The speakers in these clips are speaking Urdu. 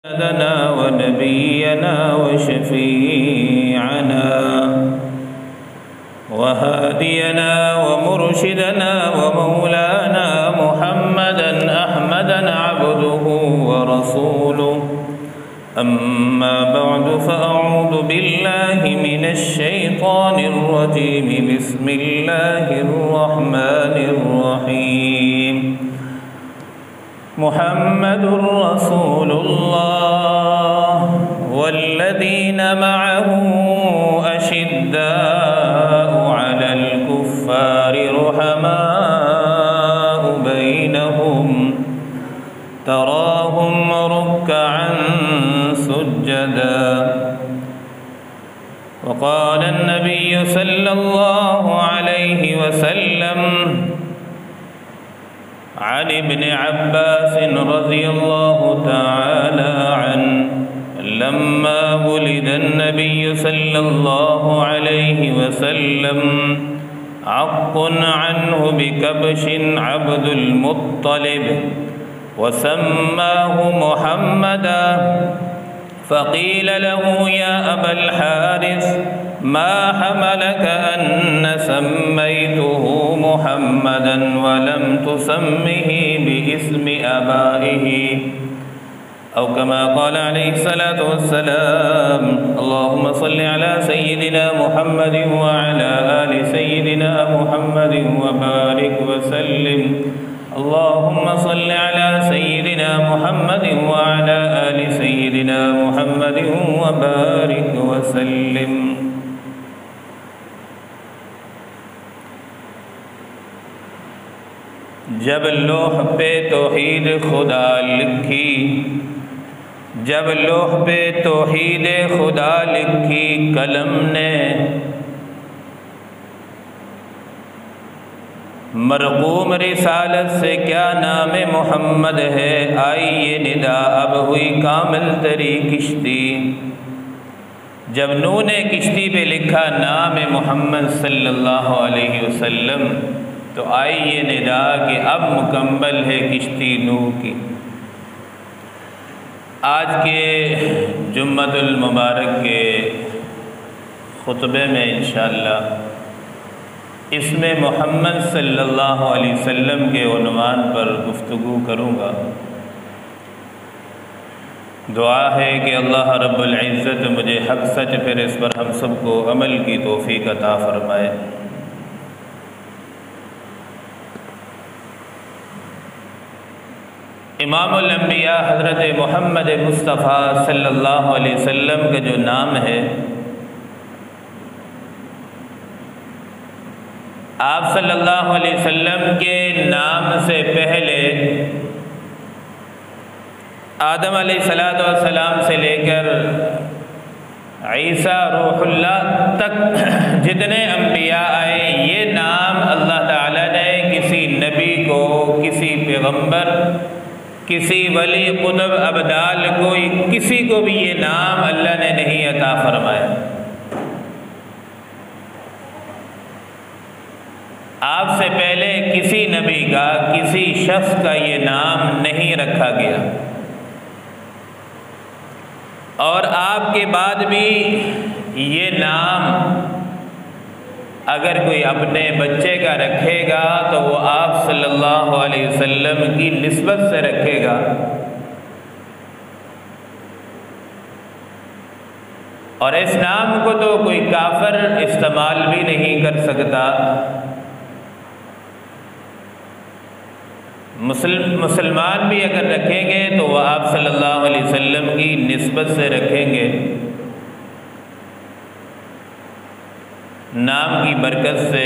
سيدنا ونبينا وشفيعنا وهادينا ومرشدنا ومولانا محمدا أحمدا عبده ورسوله. أما بعد فأعوذ بالله من الشيطان الرجيم. بسم الله الرحمن الرحيم. محمد رسول الله والذين معه أشداء على الكفار رحماء بينهم تراهم ركعا سجدا. وقال النبي صلى الله عليه وسلم عن ابن عباس رضي الله تعالى عنه لما ولد النبي صلى الله عليه وسلم عق عنه بكبش عبد المطلب وسماه محمدا، فقيل له يا أبا الحارث ما حملك أن سميته محمدا ولم تسمه باسم آبائه، أو كما قال عليه الصلاة والسلام. اللهم صل على سيدنا محمد وعلى آل سيدنا محمد وبارك وسلم. اللهم صل على سيدنا محمد وعلى آل سيدنا محمد وبارك وسلم. جب لوح پہ توحید خدا لکھی، جب لوح پہ توحید خدا لکھی قلم نے، مرقوم رسالت سے کیا نام محمد ہے، آئی یہ ندا اب ہوئی کامل تری کشتی. جب نوح نے کشتی پہ لکھا نام محمد صلی اللہ علیہ وسلم تو آئی یہ ندا کہ اب مکمل ہے کشتی نوح کی. آج کے جمعۃ المبارک کے خطبے میں انشاءاللہ اس میں محمد صلی اللہ علیہ وسلم کے عنوان پر گفتگو کروں گا. دعا ہے کہ اللہ رب العزت مجھے حق سچ پھر اس پر ہم سب کو عمل کی توفیق عطا فرمائے. امام الانبیاء حضرت محمد مصطفیٰ صلی اللہ علیہ وسلم کا جو نام ہے، آپ صلی اللہ علیہ وسلم کے نام سے پہلے آدم علیہ السلام سے لے کر عیسیٰ روح اللہ تک جتنے انبیاء آئے، یہ نام اللہ تعالیٰ نے کسی نبی کو، کسی پیغمبر، کسی ولی قطب ابدال کو، کسی کو بھی یہ نام اللہ نے نہیں عطا فرمایا. آپ سے پہلے کسی نبی کا، کسی شخص کا یہ نام نہیں رکھا گیا، اور آپ کے بعد بھی یہ نام اگر کوئی اپنے بچے کا رکھے گا تو وہ آپ صلی اللہ علیہ وسلم کی نسبت سے رکھے گا. اور اس نام کو تو کوئی کافر استعمال بھی نہیں کر سکتا. مسلمان بھی اگر رکھیں گے تو وہ آپ صلی اللہ علیہ وسلم کی نسبت سے رکھیں گے. نام کی برکت سے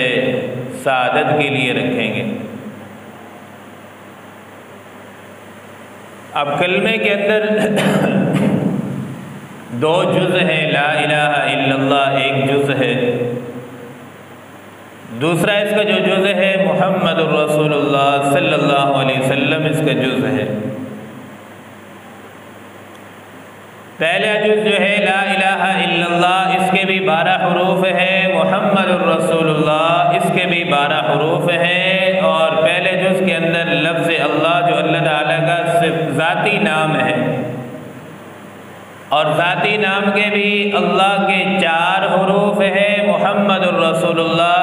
سعادت کے لیے رکھیں گے. اب کلمے کے اندر دو جز ہیں، لا الہ الا اللہ ایک جز ہے، دوسرا اس کا جو جز ہے محمد الرسول اللہ صلی اللہ علیہ وسلم اس کا جز ہے. پہلا جز جو ہے لا الہ الا اللہ، اس کے بھی 12 حروف ہیں. محمد الرسول اللہ اس کے بھی 12 حروف ہیں. اور پہلے جز کے اندر لفظ اللہ جو اللہ تعالیٰ کا صرف ذاتی نام ہے، اور ذاتی نام کے بھی اللہ کے 4 حروف ہیں۔ محمد الرسول اللہ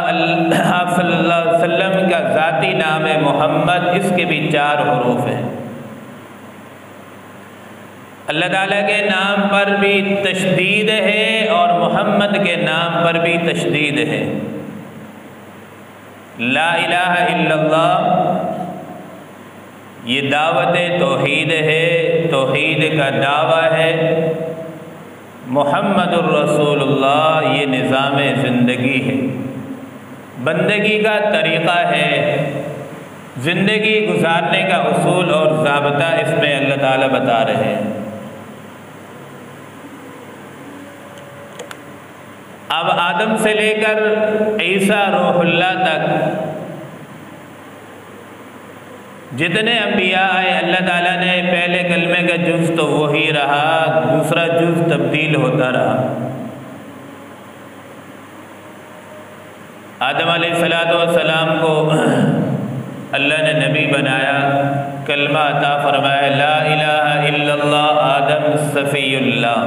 آپ صلی اللہ علیہ وسلم کا ذاتی نام ہے محمد، اس کے بھی 4 حروف ہیں۔ اللہ تعالیٰ کے نام پر بھی تشدید ہے اور محمد کے نام پر بھی تشدید ہے۔ لا الہ الا اللہ یہ دعوت توحید ہے، توحید کا دعویٰ ہے۔ محمد الرسول اللہ یہ نظام زندگی ہے، بندگی کا طریقہ ہے، زندگی گزارنے کا اصول اور ضابطہ اس میں اللہ تعالیٰ بتا رہے ہیں۔ اب آدم سے لے کر عیسیٰ روح اللہ تک جتنے انبیاء آئے، اللہ تعالیٰ نے پہلے کلمے کا جز تو وہی رہا، دوسرا جز تبدیل ہوتا رہا۔ آدم علیہ السلام کو اللہ نے نبی بنایا، کلمہ عطا فرمایا، لا الہ الا اللہ آدم صفی اللہ۔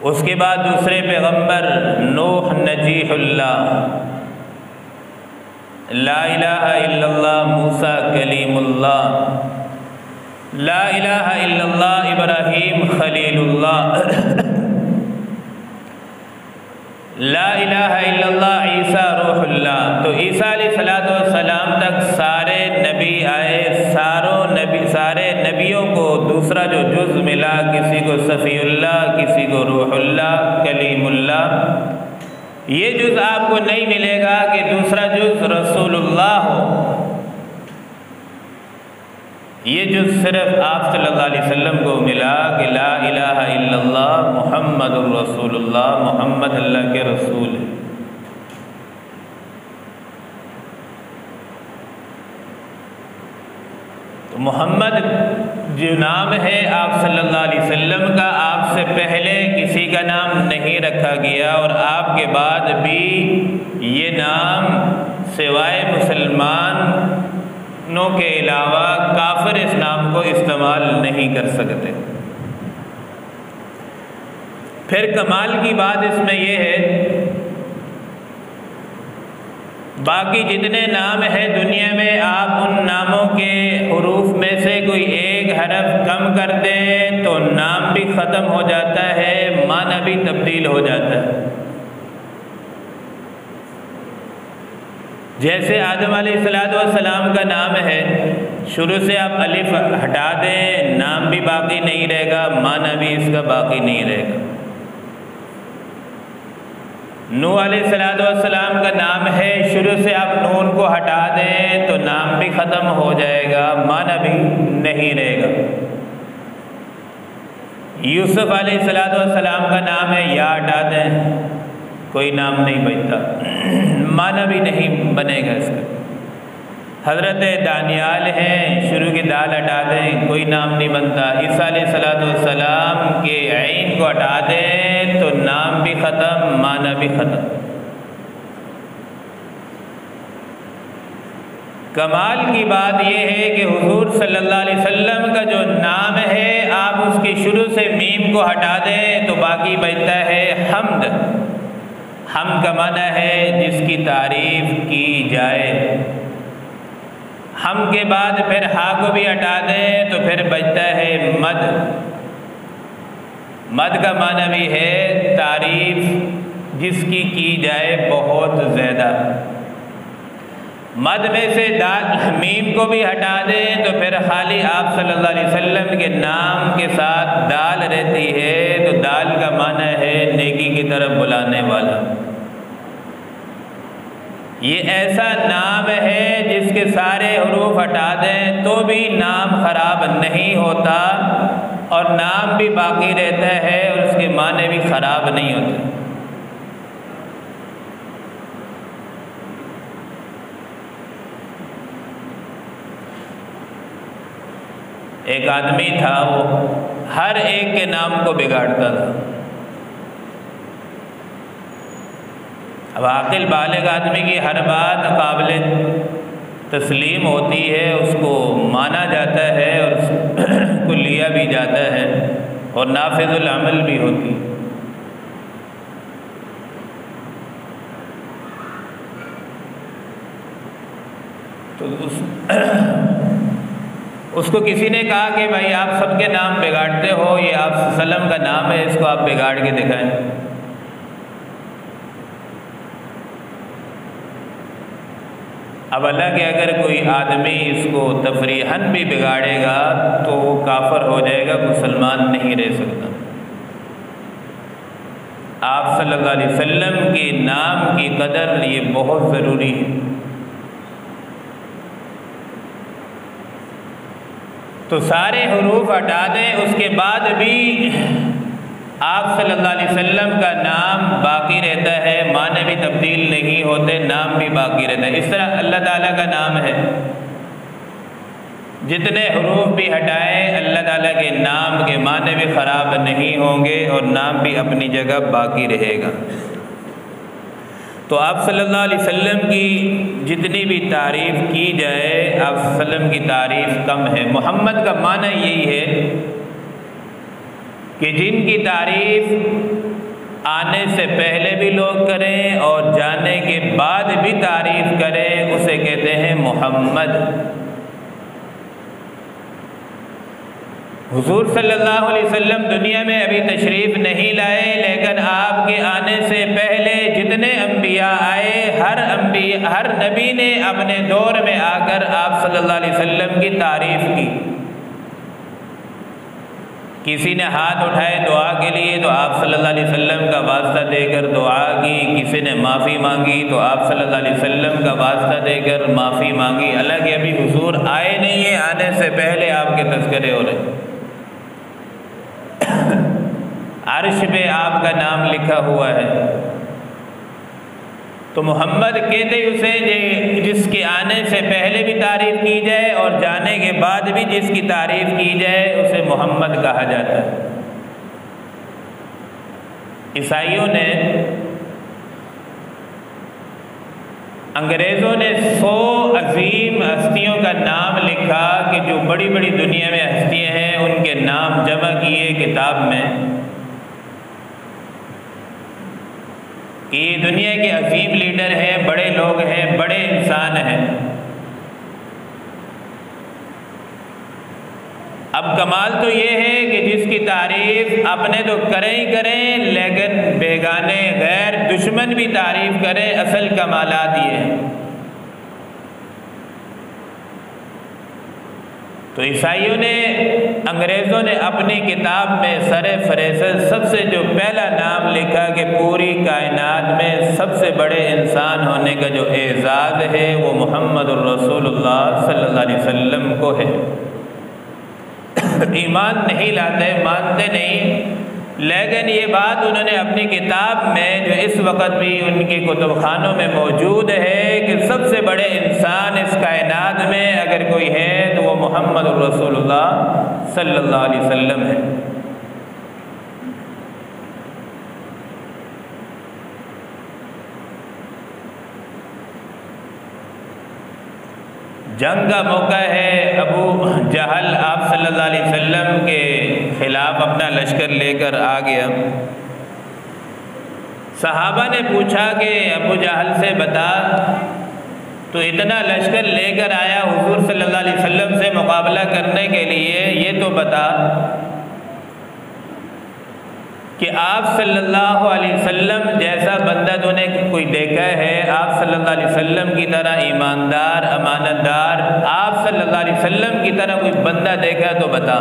اس کے بعد دوسرے پیغمبر نوح نجیح اللہ، لا الہ الا اللہ موسیٰ کلیم اللہ، لا الہ الا اللہ ابراہیم خلیل اللہ، لا الہ الا اللہ عیسیٰ روح اللہ۔ تو عیسیٰ علیہ السلام تک سارے نبی آئے، سارے نبیوں کو دوسرا جو جز ملا، کسی کو صفی اللہ، کسی کو روح اللہ، کلیم اللہ۔ یہ جز آپ کو نہیں ملے گا کہ دوسرا جز رسول اللہ ہو، یہ جز صرف آپ صلی اللہ علیہ وسلم کو ملا کہ لا الہ الا اللہ محمد الرسول اللہ، محمد اللہ کے رسول ہے۔ تو محمد جو نام ہے آپ صلی اللہ علیہ وسلم کا، آپ سے پہلے کسی کا نام نہیں رکھا گیا، اور آپ کے بعد بھی یہ نام سوائے مسلمانوں کے علاوہ کافر اس نام کو استعمال نہیں کر سکتے۔ پھر کمال کی بات اس میں یہ ہے، باقی جتنے نام ہیں دنیا میں، آپ ان ناموں کے حروف میں سے کوئی ایک حرف کم کر دیں تو نام بھی ختم ہو جاتا ہے، معنی بھی تبدیل ہو جاتا ہے۔ جیسے آدم علیہ السلام کا نام ہے، شروع سے آپ الف ہٹا دیں، نام بھی باقی نہیں رہے گا، معنی بھی اس کا باقی نہیں رہے گا۔ نوح علیہ السلام کا نام ہے، شروع سے آپ نون کو ہٹا دیں تو نام بھی ختم ہو جائے گا، معنی بھی نہیں رہے گا۔ یوسف علیہ السلام کا نام ہے، یا ہٹا دیں کوئی نام نہیں بچتا، معنی بھی نہیں بنے گا اس کا۔ حضرت دانیال ہیں، شروع کی دال ہٹا دیں کوئی نام نہیں بنتا۔ عیسیٰ علیہ السلام کے عین کو ہٹا دیں تو نام بھی ختم، معنی بھی ختم۔ کمال کی بات یہ ہے کہ حضور صلی اللہ علیہ وسلم کا جو نام ہے، آپ اس کے شروع سے میم کو ہٹا دیں تو باقی بچتا ہے حمد۔ حمد کا معنی ہے جس کی تعریف کی جائے۔ ہم کے بعد پھر ہا کو بھی ہٹا دیں تو پھر بچتا ہے مد۔ مد کا معنی بھی ہے تعریف جس کی جائے بہت زیادہ۔ مد میں سے دال میم کو بھی ہٹا دیں تو پھر خالی آپ صلی اللہ علیہ وسلم کے نام کے ساتھ دال رہتی ہے، تو دال کا معنی ہے نیکی کی طرف بلانے والا۔ یہ ایسا نام ہے جس کے سارے حروف ہٹا دیں تو بھی نام خراب نہیں ہوتا، اور نام بھی باقی رہتا ہے اور اس کے معنی بھی خراب نہیں ہوتے۔ ایک آدمی تھا، وہ ہر ایک کے نام کو بگاڑتا تھا۔ اب عاقل بالغ آدمی کی ہر بات قابل تسلیم ہوتی ہے، اس کو مانا جاتا ہے اور اس کو لیا کیا بھی جاتا ہے اور نافذ العمل بھی ہوتی ہے۔ تو اس کو کسی نے کہا کہ بھائی آپ سب کے نام بگاڑتے ہو، یہ آپ صلی اللہ علیہ وسلم کا نام ہے، اس کو آپ بگاڑ کے دکھائیں۔ اب اللہ کہ اگر کوئی آدمی اس کو تفریحاً بھی بگاڑے گا تو وہ کافر ہو جائے گا، مسلمان نہیں رہ سکتا۔ آپ صلی اللہ علیہ وسلم کے نام کی قدر یہ بہت ضروری ہے۔ تو سارے حروف ہٹا دیں، اس کے بعد بھی آپ صلی اللہ علیہ وسلم کا نام باقی رہتا ہے، معنی بھی تبدیل نہیں ہوتے، نام بھی باقی رہتا ہے۔ اس طرح اللہ تعالیٰ کا نام ہے، جتنے حروف بھی ہٹائیں اللہ تعالیٰ کے نام کے معنی بھی خراب نہیں ہوں گے اور نام بھی اپنی جگہ باقی رہے گا۔ تو آپ صلی اللہ علیہ وسلم کی جتنی بھی تعریف کی جائے آپ صلی اللہ علیہ وسلم کی تعریف کم ہے۔ محمد کا معنی یہی ہے کہ جن کی تعریف آنے سے پہلے بھی لوگ کریں اور جانے کے بعد بھی تعریف کریں، اسے کہتے ہیں محمد۔ حضور صلی اللہ علیہ وسلم دنیا میں ابھی تشریف نہیں لائے، لیکن آپ کے آنے سے پہلے جتنے انبیاء آئے، ہر نبی نے اپنے دور میں آ کر آپ صلی اللہ علیہ وسلم کی تعریف کی۔ کسی نے ہاتھ اٹھائے دعا کے لیے تو آپ صلی اللہ علیہ وسلم کا واسطہ دے کر دعا کی، کسی نے معافی مانگی تو آپ صلی اللہ علیہ وسلم کا واسطہ دے کر معافی مانگی۔ حالانکہ ابھی حضور آئے نہیں ہیں، آنے سے پہلے آپ کے تذکرے ہو رہے ہیں۔ عرش پہ آپ کا نام لکھا ہوا ہے۔ تو محمد کہتے اسے جس کے آنے سے پہلے بھی تعریف کی جائے اور جانے کے بعد بھی جس کی تعریف کی جائے اسے محمد کہا جاتا ہے۔ عیسائیوں نے، انگریزوں نے 100 عظیم ہستیوں کا نام لکھا کہ جو بڑی بڑی دنیا میں ہستیاں ہیں ان کے نام جمع کیے کتاب میں کہ یہ دنیا کے عظیم لیڈر ہیں، بڑے لوگ ہیں، بڑے انسان ہیں۔ اب کمال تو یہ ہے کہ جس کی تعریف اپنے تو کریں ہی کریں، لیکن بیگانے غیر دشمن بھی تعریف کریں، اصل کمالات یہ ہیں۔ تو عیسائیوں نے، انگریزوں نے اپنی کتاب میں سر فہرست سب سے جو پہلا نام لکھا کہ پوری کائنات میں سب سے بڑے انسان ہونے کا جو اعزاز ہے وہ محمد الرسول اللہ صلی اللہ علیہ وسلم کو ہے۔ ایمان نہیں لاتے، مانتے نہیں، لیکن یہ بات انہوں نے اپنی کتاب میں جو اس وقت بھی ان کے کتب خانوں میں موجود ہے کہ سب سے بڑے انسان اس کائنات میں اگر کوئی ہے تو وہ محمد الرسول اللہ صلی اللہ علیہ وسلم ہے۔ جنگ کا موقع ہے، ابو جہل آپ صلی اللہ علیہ وسلم کے خلاف اپنا لشکر لے کر آ گیا۔ صحابہ نے پوچھا کہ ابو جہل سے بتا، تو اتنا لشکر لے کر آیا حضور صلی اللہ علیہ وسلم سے مقابلہ کرنے کے لیے، یہ تو بتا کہ آپ صلی اللہ علیہ وسلم جیسا بندہ تو نے کوئی دیکھا ہے؟ آپ صلی اللہ علیہ وسلم کی طرح ایماندار، امانت دار، آپ صلی اللہ علیہ وسلم کی طرح کوئی بندہ دیکھا تو بتا۔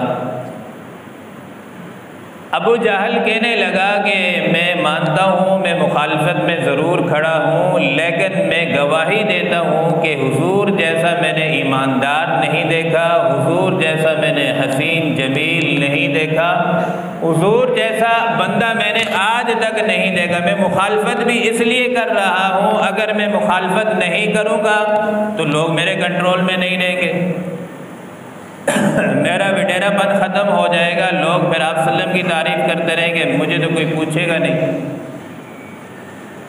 ابو جہل کہنے لگا کہ میں مانتا ہوں، میں مخالفت میں ضرور کھڑا ہوں، لیکن میں گواہی دیتا ہوں کہ حضور جیسا میں نے ایماندار نہیں دیکھا، حضور جیسا میں نے حسین جمیل نہیں دیکھا، حضور جیسا بندہ میں نے آج تک نہیں دیکھا۔ میں مخالفت بھی اس لیے کر رہا ہوں، اگر میں مخالفت نہیں کروں گا تو لوگ میرے کنٹرول میں نہیں رہیں گے، میرا وڈیرا پن ختم ہو جائے گا، لوگ پھر آپ صلی اللہ علیہ وسلم کی تعریف کرتے رہیں گے، مجھے تو کوئی پوچھے گا نہیں۔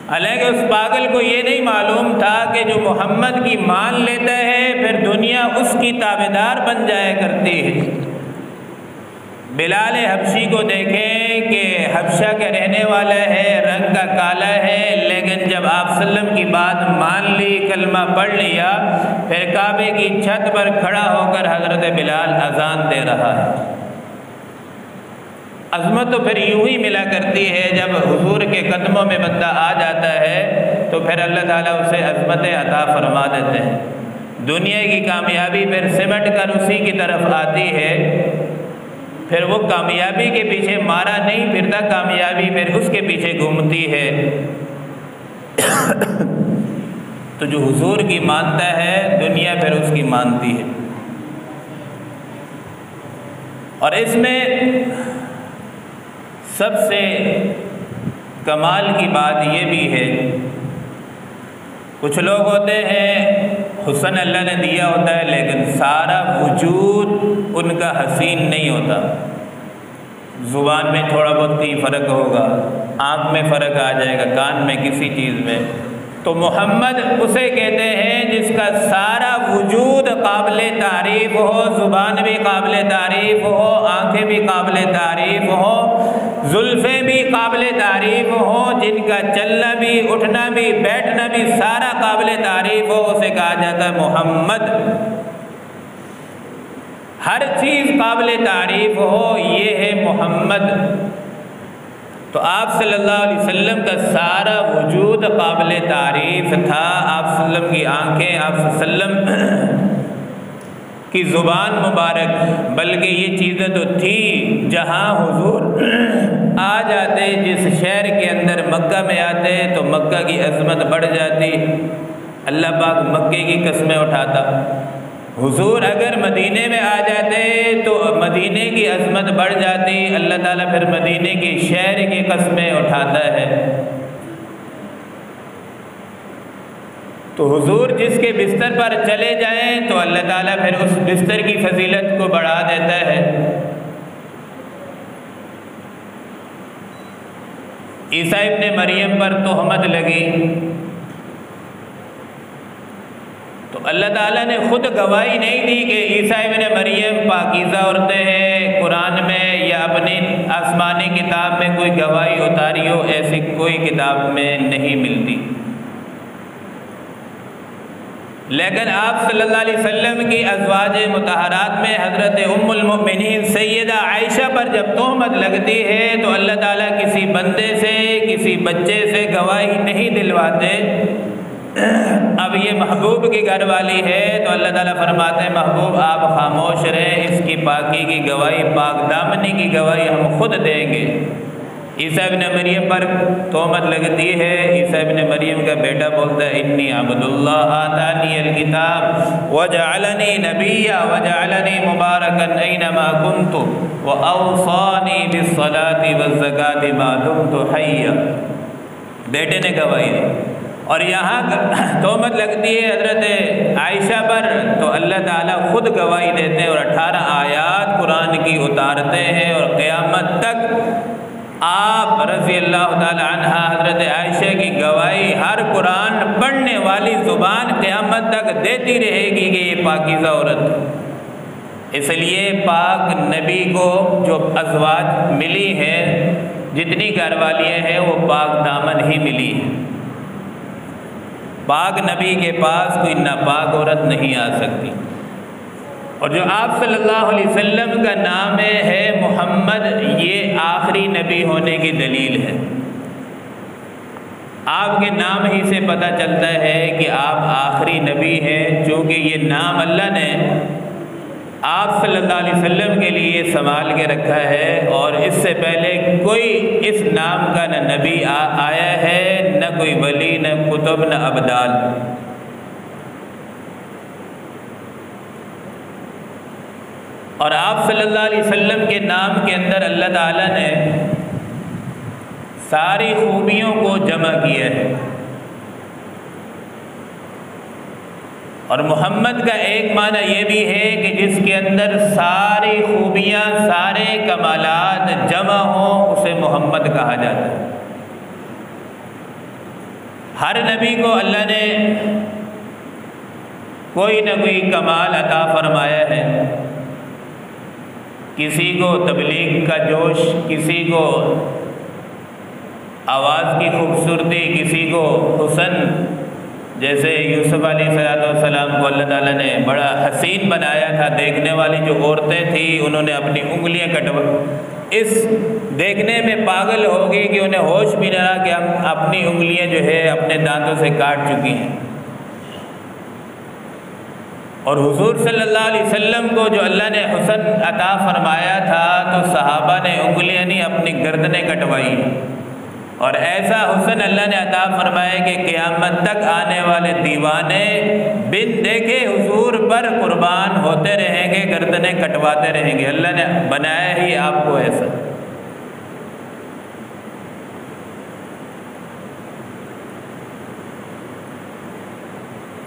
حالانکہ اس پاگل کو یہ نہیں معلوم تھا کہ جو محمد کی مان لیتا ہے پھر دنیا اس کی تابعدار بن جایا کرتی ہے۔ بلال حبشی کو دیکھیں کہ حبشہ کا رہنے والا ہے، رنگ کا کالا ہے، لیکن جب آپ صلی اللہ علیہ وسلم کی بات مان لی، کلمہ پڑھ لیا، پھر کعبے کی چھت پر کھڑا ہو کر حضرت بلال اذان دے رہا ہے۔ عظمت تو پھر یوں ہی ملا کرتی ہے، جب حضور کے قدموں میں بندہ آ جاتا ہے تو پھر اللہ تعالیٰ اسے عظمت عطا فرما دیتے ہیں۔ دنیا کی کامیابی پھر سمٹ کر اسی کی طرف آتی ہے، پھر وہ کامیابی کے پیچھے مارا نہیں پھرتا، کامیابی پھر اس کے پیچھے گھومتی ہے۔ تو جو حضور کی مانتا ہے دنیا پھر اس کی مانتی ہے۔ اور اس میں سب سے کمال کی بات یہ بھی ہے، کچھ لوگ ہوتے ہیں حسن اللہ نے دیا ہوتا ہے لیکن سارا وجود ان کا حسین نہیں ہوتا، زبان میں تھوڑا بہت ہی فرق ہوگا، آنکھ میں فرق آ جائے گا، کان میں کسی چیز میں۔ تو محمد اسے کہتے ہیں جس کا سارا وجود قابل تعریف ہو، زبان بھی قابل تعریف ہو، آنکھیں بھی قابل تعریف ہو، زلفیں بھی قابل تعریف ہو، جن کا چلنا بھی، اٹھنا بھی، بیٹھنا بھی سارا قابل تعریف ہو، اسے کہا جاتا ہے محمد۔ ہر چیز قابل تعریف ہو، یہ ہے محمد۔ تو آپ صلی اللہ علیہ وسلم کا سارا وجود قابل تعریف تھا، آپ صلی اللہ علیہ وسلم کی آنکھیں، آپ صلی اللہ علیہ وسلم کی زبان مبارک، بلکہ یہ چیزیں تو تھی جہاں حضور آ جاتے، جس شہر کے اندر مکہ میں آتے تو مکہ کی عظمت بڑھ جاتی، اللہ پاک مکے کی قسمیں اٹھاتا۔ حضور اگر مدینے میں آ جاتے تو مدینے کی عظمت بڑھ جاتی، اللہ تعالیٰ پھر مدینے کی شہر کی قسمیں اٹھاتا ہے۔ تو حضور جس کے بستر پر چلے جائیں تو اللہ تعالیٰ پھر اس بستر کی فضیلت کو بڑھا دیتا ہے۔ عیسیٰ ابن مریم پر تہمت لگی تو اللہ تعالیٰ نے خود گواہی نہیں دی کہ عیسیٰ ابن مریم پاکیزہ عورتیں ہیں، قرآن میں یا اپنی آسمانی کتاب میں کوئی گواہی اتاری ہو، ایسی کوئی کتاب میں نہیں ملتی۔ لیکن آپ صلی اللہ علیہ وسلم کی ازواج مطہرات میں حضرت ام المؤمنین سیدہ عائشہ پر جب تہمت لگتی ہے تو اللہ تعالیٰ کسی بندے سے، کسی بچے سے گواہی نہیں دلواتے۔ اب یہ محبوب کی گھر والی ہے تو اللہ تعالیٰ فرماتے ہیں محبوب آپ خاموش رہیں، اس کی پاکی کی گواہی، پاک دامنی کی گواہی ہم خود دیں گے۔ عیسیٰ ابن مریم پر تہمت لگتی ہے، عیسیٰ ابن مریم کا بیٹا بولتا ہے انی عبد اللہ آتانی الکتاب وجعلنی نبیا وجعلنی مبارکا اینما کنت واوصانی بالصلاة والزکاة ما دمت حیا۔ بیٹے نے گواہی دی۔ اور یہاں تہمت لگتی ہے حضرت عائشہ پر تو اللہ تعالیٰ خود گواہی دیتے ہیں اور 18 آیات قرآن کی اتارتے ہیں، اور قیامت تک آپ رضی اللہ تعالی عنہ حضرت عائشہ کی گواہی ہر قرآن پڑھنے والی زبان قیامت تک دیتی رہے گی کہ یہ پاکیزہ عورت۔ اس لیے پاک نبی کو جو ازواج ملی ہیں، جتنی گھر والیاں ہیں، وہ پاک دامن ہی ملی ہیں۔ پاک نبی کے پاس کوئی ناپاک عورت نہیں آ سکتی۔ اور جو آپ صلی اللہ علیہ وسلم کا نام ہے محمد، یہ آخری نبی ہونے کی دلیل ہے۔ آپ کے نام ہی سے پتہ چلتا ہے کہ آپ آخری نبی ہیں، چونکہ یہ نام اللہ نے آپ صلی اللہ علیہ وسلم کے لیے سنبھال کے رکھا ہے، اور اس سے پہلے کوئی اس نام کا نہ نبی آیا ہے، نہ کوئی ولی، نہ کتب، نہ ابدال۔ اور آپ صلی اللہ علیہ وسلم کے نام کے اندر اللہ تعالیٰ نے ساری خوبیوں کو جمع کیا ہے، اور محمد کا ایک معنی یہ بھی ہے کہ جس کے اندر ساری خوبیاں، سارے کمالات جمع ہوں، اسے محمد کہا جاتا ہے۔ ہر نبی کو اللہ نے کوئی نہ کوئی کمال عطا فرمایا ہے۔ کسی کو تبلیغ کا جوش، کسی کو آواز کی خوبصورتی، کسی کو حسن، جیسے یوسف علیہ السلام کو اللہ تعالیٰ نے بڑا حسین بنایا تھا، دیکھنے والی جو عورتیں تھیں انہوں نے اپنی انگلیاں اس دیکھنے میں پاگل ہو گئی کہ انہیں ہوش بھی نہ رہا کہ ہم اپنی انگلیاں جو ہے اپنے دانتوں سے کاٹ چکی ہیں۔ اور حضور صلی اللہ علیہ وسلم کو جو اللہ نے حسن عطا فرمایا تھا تو صحابہ نے انگلیاں نہیں اپنی گردنیں کٹوائی، اور ایسا حسن اللہ نے عطا فرمایا کہ قیامت تک آنے والے دیوانے بن دیکھے حضور پر قربان ہوتے رہیں گے، گردنیں کٹواتے رہیں گے۔ اللہ نے بنایا ہی آپ کو ایسا۔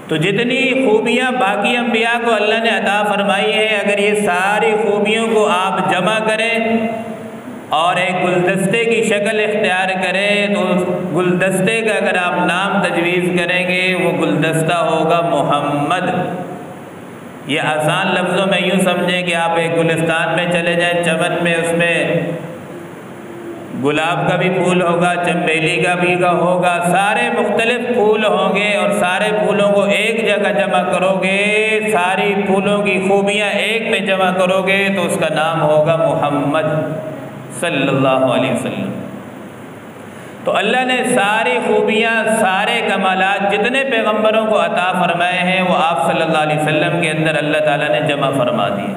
تو جتنی خوبیاں باقی انبیاء کو اللہ نے عطا فرمائی ہے، اگر یہ ساری خوبیوں کو آپ جمع کریں اور ایک گلدستے کی شکل اختیار کریں تو گلدستے کا اگر آپ نام تجویز کریں گے وہ گلدستہ ہوگا محمد۔ یہ آسان لفظوں میں یوں سمجھیں کہ آپ ایک گلستان میں چلے جائیں، چمن میں، اس میں گلاب کا بھی پھول ہوگا، چنبیلی کا بھی ہوگا، سارے مختلف پھول ہوں گے، اور سارے پھولوں کو ایک جگہ جمع کرو گے، ساری پھولوں کی خوبیاں ایک میں جمع کرو گے تو اس کا نام ہوگا محمد صلی اللہ علیہ وسلم۔ تو اللہ نے ساری خوبیاں، سارے کمالات جتنے پیغمبروں کو عطا فرمائے ہیں وہ آپ صلی اللہ علیہ وسلم کے اندر اللہ تعالیٰ نے جمع فرما دیے۔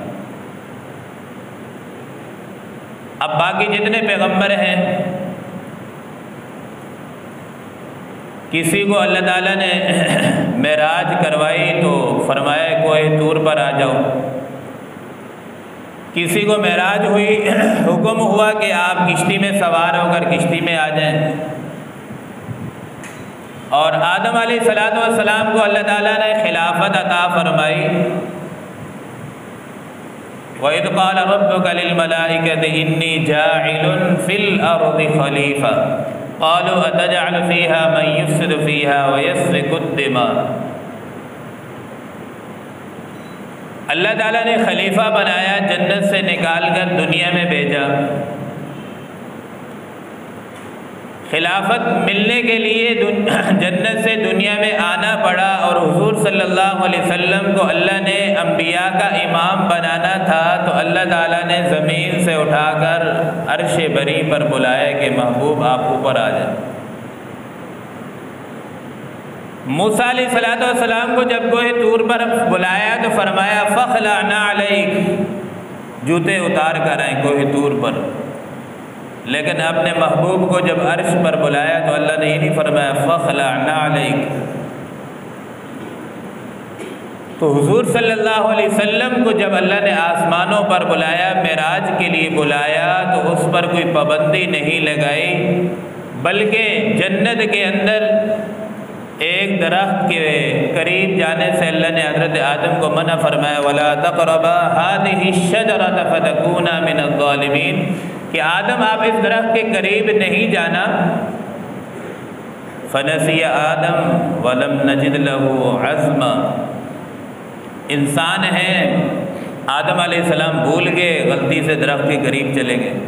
اب باقی جتنے پیغمبر ہیں، کسی کو اللہ تعالیٰ نے معراج کروائی تو فرمایا کوہ طور پر آ جاؤ، کسی کو معراج ہوئی حکم ہوا کہ آپ کشتی میں سوار ہو کر کشتی میں آ جائیں، اور آدم علیہ السلام کو اللہ تعالیٰ نے خلافت عطا فرمائی۔ وَإِذْ قَالَ رَبُّكَ لِلْمَلَائِكَةِ إِنِّي جَاعِلٌ فِي الْأَرْضِ خَلِيفَةً قَالُوا أَتَجْعَلُ فِيهَا مَن يُفْسِدُ فِيهَا وَيَسْفِكُ الدِّمَاءَ۔ اللہ تعالیٰ نے خلیفہ بنایا، جنت سے نکال کر دنیا میں بھیجا۔ خلافت ملنے کے لیے جنت سے دنیا میں آنا پڑا، اور حضور صلی اللہ علیہ وسلم کو اللہ نے انبیاء کا امام بنانا تھا، تو اللہ تعالیٰ نے زمین سے اٹھا کر عرش بری پر بلایا کہ محبوب آپ اوپر آ جائیں۔ موسیٰ علیہ السلام کو جب کوہ طور پر بلایا تو فرمایا فخلع نعلیک، جوتے اتار کر آئیں کوہ طور پر۔ لیکن اپنے محبوب کو جب عرش پر بلایا تو اللہ نے یہ نہیں فرمایا فخلع نعلیک۔ تو حضور صلی اللہ علیہ وسلم کو جب اللہ نے آسمانوں پر بلایا، معراج کے لیے بلایا، تو اس پر کوئی پابندی نہیں لگائی، بلکہ جنت کے اندر ایک درخت کے قریب جانے سے اللہ نے حضرت آدم کو منع فرمایا وَلَا تَقْرَبَا هَٰذِهِ الشَّجَرَةَ فَتَكُونَا مِنَ الظَّالِمِينَ، کہ آدم آپ اس درخت کے قریب نہیں جانا۔ فَنَسِيَ آدم وَلَمْ نَجِدْ لَهُ عَزْمًا، انسان ہیں، آدم علیہ السلام بھول گئے، غلطی سے درخت کے قریب چلے گئے۔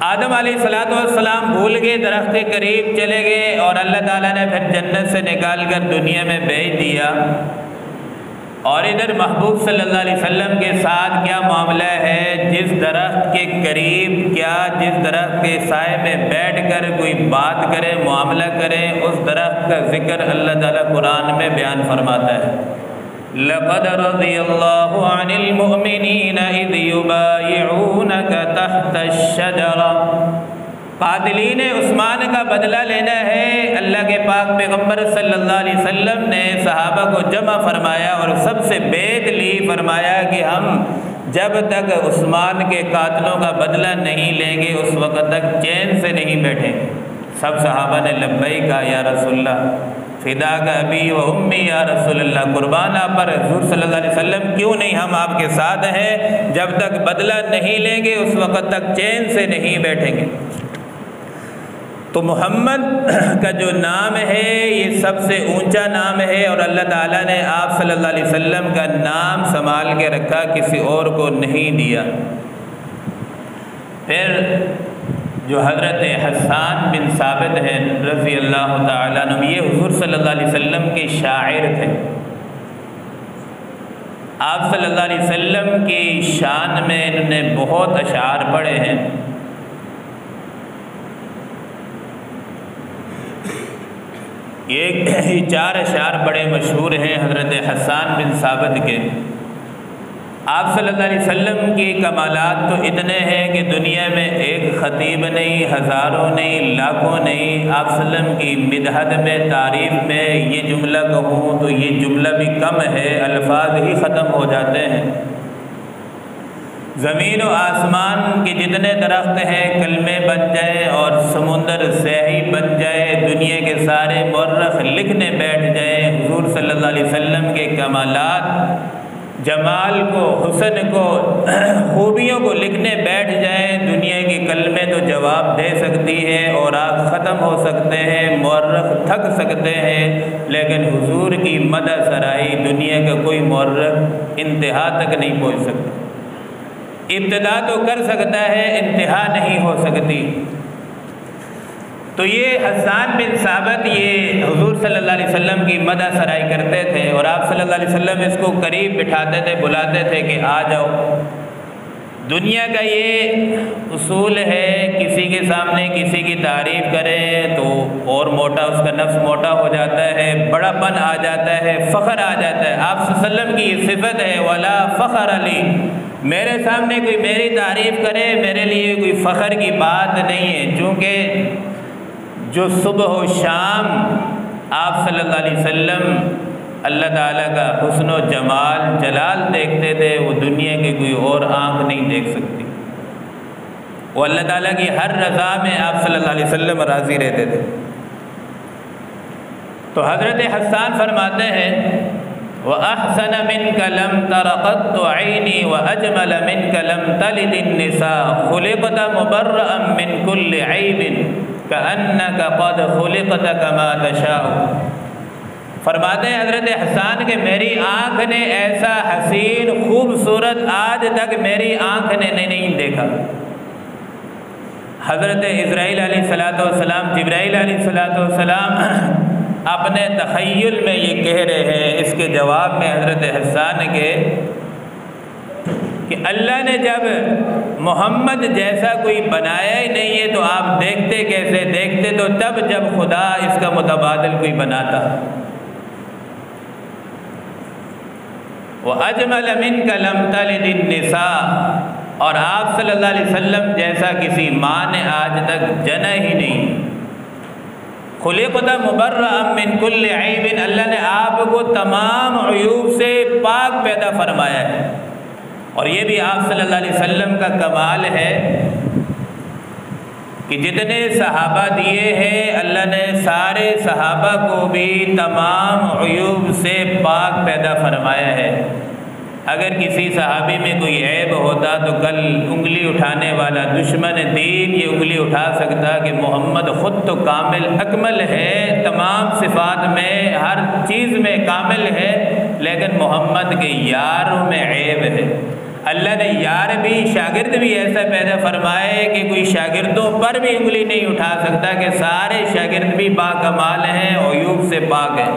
آدم علیہ السلام بھول گئے، درخت کے قریب چلے گئے، اور اللہ تعالیٰ نے پھر جنت سے نکال کر دنیا میں بھیج دیا۔ اور ادھر محبوب صلی اللہ علیہ وسلم کے ساتھ کیا معاملہ ہے، جس درخت کے قریب، کیا جس درخت کے سائے میں بیٹھ کر کوئی بات کرے، معاملہ کرے، اس درخت کا ذکر اللہ تعالیٰ قرآن میں بیان فرماتا ہے۔ لَقَدْ رَضِيَ اللَّهُ عَنِ الْمُؤْمِنِينَ إِذْ يُبَايِعُونَكَ تَحْتَ الشَّجَرَةِ۔ قاتلین عثمان کا بدلہ لینا ہے۔ اللہ کے پاک پیغمبر صلی اللہ علیہ وسلم نے صحابہ کو جمع فرمایا اور سب سے بیعت لی، فرمایا کہ ہم جب تک عثمان کے قاتلوں کا بدلہ نہیں لیں گے اس وقت تک چین سے نہیں بیٹھیں گے۔ سب صحابہ نے لبیک یا رسول اللہ، فداک ابی و امی یا رسول اللہ، قربان آپ پر حضور صلی اللہ علیہ وسلم، کیوں نہیں ہم آپ کے ساتھ ہیں، جب تک بدلہ نہیں لیں گے اس وقت تک چین سے نہیں بیٹھیں گے۔ تو محمد کا جو نام ہے یہ سب سے اونچا نام ہے، اور اللہ تعالیٰ نے آپ صلی اللہ علیہ وسلم کا نام سنبھال کے رکھا، کسی اور کو نہیں دیا۔ پھر جو حضرت حسان بن ثابت ہیں رضی اللہ تعالیٰ عنہ، یہ حضور صلی اللہ علیہ وسلم کے شاعر تھے۔ آپ صلی اللہ علیہ وسلم کی شان میں انہوں نے بہت اشعار پڑھے ہیں۔ یہ 4 اشعار بڑے مشہور ہیں حضرت حسان بن ثابت کے۔ آپ صلی اللہ علیہ وسلم کی کمالات تو اتنے ہیں کہ دنیا میں ایک خطیب نہیں، ہزاروں نہیں، لاکھوں نہیں۔ آپ صلی اللہ علیہ وسلم کی مدحت میں، تعریف میں یہ جملہ کہوں تو یہ جملہ بھی کم ہے، الفاظ ہی ختم ہو جاتے ہیں۔ زمین و آسمان کے جتنے درخت ہیں کلمے بن جائیں، اور سمندر سیاہی بن جائے، دنیا کے سارے مورخ لکھنے بیٹھ جائیں حضور صلی اللہ علیہ وسلم کے کمالات، جمال کو، حسن کو، خوبیوں کو لکھنے بیٹھ جائیں، دنیا کے کلمے تو جواب دے سکتی ہے اور آپ ختم ہو سکتے ہیں، مورخ تھک سکتے ہیں، لیکن حضور کی مدح سرائی دنیا کا کوئی مورخ انتہا تک نہیں پہنچ سکتا۔ ابتدا تو کر سکتا ہے، انتہا نہیں ہو سکتی۔ تو یہ حسان بن ثابت یہ حضور صلی اللہ علیہ وسلم کی مدح سرائی کرتے تھے، اور آپ صلی اللہ علیہ وسلم اس کو قریب بٹھاتے تھے، بلاتے تھے کہ آ جاؤ۔ دنیا کا یہ اصول ہے، کسی کے سامنے کسی کی تعریف کریں تو اور موٹا، اس کا نفس موٹا ہو جاتا ہے، بڑا پن آ جاتا ہے، فخر آ جاتا ہے۔ آپ صلی اللہ علیہ وسلم کی یہ صفت ہے، وَلَا فَخَرَ لِي، میرے سامنے کوئی میری تعریف کرے میرے لیے کوئی فخر کی بات نہیں ہے، چونکہ جو صبح و شام آپ صلی اللہ علیہ وسلم اللہ تعالیٰ کا حسن و جمال جلال دیکھتے تھے، وہ دنیا کی کوئی اور آنکھ نہیں دیکھ سکتی۔ وہ اللہ تعالیٰ کی ہر رضا میں آپ صلی اللہ علیہ وسلم راضی رہتے تھے۔ تو حضرت حسان فرماتے ہیں وَأَحْسَنَ مِنْكَ لَمْ تَرَ قَطُّ عَيْنِي وَأَجْمَلَ مِنْكَ لَمْ تَلِدِ النِّسَاءُ خُلِقْتَ مُبَرَّأً مِنْ كُلِّ عَيْبٍ كَأَنَّكَ قَدْ خُلِقْتَ كَمَا تَشَاءُ۔ فرماتے ہیں حضرت حسان کہ میری آنکھ نے ایسا حسین خوبصورت آج تک میری آنکھ نے نہیں دیکھا۔ حضرت اسرائیل علیہ السلام، جبرائیل علیہ السلام اپنے تخیل میں یہ کہہ رہے ہیں اس کے جواب میں حضرت حسان کے کہ اللہ نے جب محمد جیسا کوئی بنایا ہی نہیں ہے تو آپ دیکھتے کیسے؟ دیکھتے تو تب جب خدا اس کا متبادل کوئی بناتا۔ وَأَجْمَلَ مِنْكَ لَمْ تَلِدِ النِّسَاءُ، اور آپ صلی اللہ علیہ وسلم جیسا کسی ماں نے آج تک جنا ہی نہیں۔ خُلِقْتَ مُبَرَّأً مِنْ كُلِّ عَيْبٍ، اللہ نے آپ کو تمام عیوب سے پاک پیدا فرمایا ہے۔ اور یہ بھی آپ صلی اللہ علیہ وسلم کا کمال ہے کہ جتنے صحابہ دیے ہیں اللہ نے سارے صحابہ کو بھی تمام عیوب سے پاک پیدا فرمایا ہے۔ اگر کسی صحابی میں کوئی عیب ہوتا تو کل انگلی اٹھانے والا دشمن دین یہ انگلی اٹھا سکتا کہ محمد خود تو کامل اکمل ہے، تمام صفات میں ہر چیز میں کامل ہے، لیکن محمد کے یاروں میں عیب ہے۔ اللہ نے یار بھی شاگرد بھی ایسا پیدا فرمائے کہ کوئی شاگردوں پر بھی انگلی نہیں اٹھا سکتا کہ سارے شاگرد بھی باکمال ہیں، عیوب سے پاک ہیں۔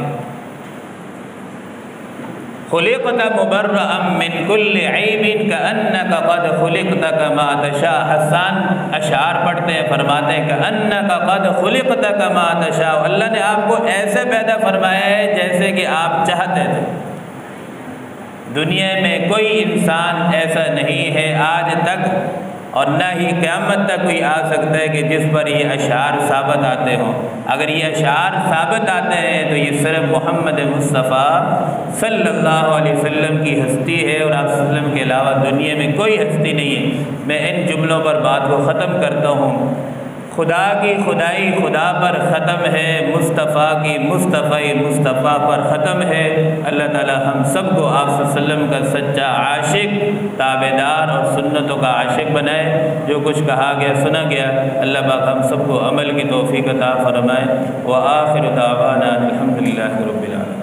خُلِقْتَ مُبَرَّأً مِنْ كُلِّ عَيْبٍ كَأَنَّكَ قَدْ خُلِقْتَ كَمَا تَشَاءُ۔ حسان اشعار پڑھتے ہیں، فرماتے ہیں كَأَنَّكَ قَدْ خُلِقْتَ كَمَا تَشَاءُ، اللہ نے آپ کو ایسے پیدا فرمایا ہے جیسے کہ آپ چاہتے تھے۔ دنیا میں کوئی انسان ایسا نہیں ہے آج تک، اور نہ ہی قیامت تک کوئی آ سکتا ہے کہ جس پر یہ اشعار ثابت آتے ہوں۔ اگر یہ اشعار ثابت آتے ہیں تو یہ صرف محمد مصطفیٰ صلی اللہ علیہ وسلم کی ہستی ہے، اور آپ صلی اللہ علیہ وسلم کے علاوہ دنیا میں کوئی ہستی نہیں ہے۔ میں ان جملوں پر بات کو ختم کرتا ہوں۔ خدا کی خدائی خدا پر ختم ہے، مصطفیٰ کی مصطفی مصطفیٰ پر ختم ہے۔ اللہ تعالی ہم سب کو آپ صلی اللہ علیہ وسلم کا سچا عاشق، تابعدار اور سنتوں کا عاشق بنائے۔ جو کچھ کہا گیا سنا گیا اللہ پاک ہم سب کو عمل کی توفیق عطا فرمائے۔ وآخر دعوانا الحمدللہ رب العالمین۔